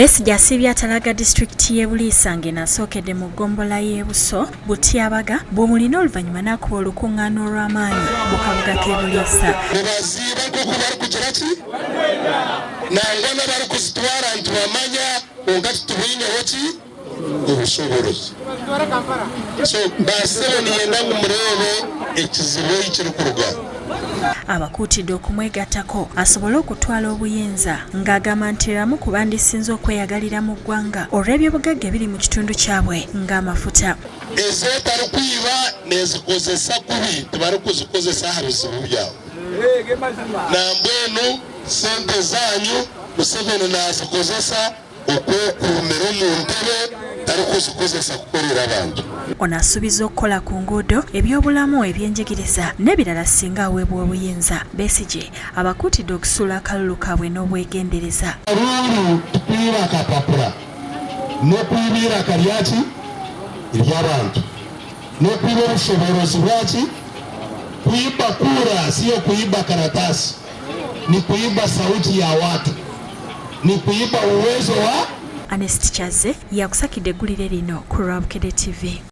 Besigye asiibye atalaga disitulikiti y'e Buliisa ng'enasookedde mu ggombola y'e Buso Butyabaga bw'omulina oluvannyuma n'akuba olukuŋŋaana olw'amaanyi mu kabuga k'e Buliisa. Nebaziiba nk'oku bali kugira ki nangwa bali kuzitwala ntibamanya nga titubulinawo ki obusobozi. So basebe niyenda mumureebe ekizibu ekiri ku lugalo. Abakuutidde okumwegattako asobole okutwala obuyinza ng'agamba nti eramu ku bandisinze okweyagalira mu ggwanga olw'ebyobugagga ebiri mu kitundu kyabwe ng'amafuta. Ezeetali kuyiba nezikozesa kubi tebali kuzikozesa ha bizibu byabwe. Nambwenu sente zanyu Museveni n'azikozesa okwekuumira mu ntebe tali kuzikozesa kukolera abantu. Ono asuubiza okukola ku nguudo ebyobulamu ebyenjigiriza n'ebirala singa aweebwa obuyinza. Besigye abakuutidde okusuula akalulu kaabwe n'obwegendereza. Kalulu tukuyiba akapapula n'okuyibiira kalyaki ery'abantu n'okuyiba obusobozi bwaki kuiba kura sio kuiba karatasi, ni kuiba sauti ya watu, ni kuiba uwezo wa Anest Chaze yakusakidde eggulire lino ku Bukedde TV.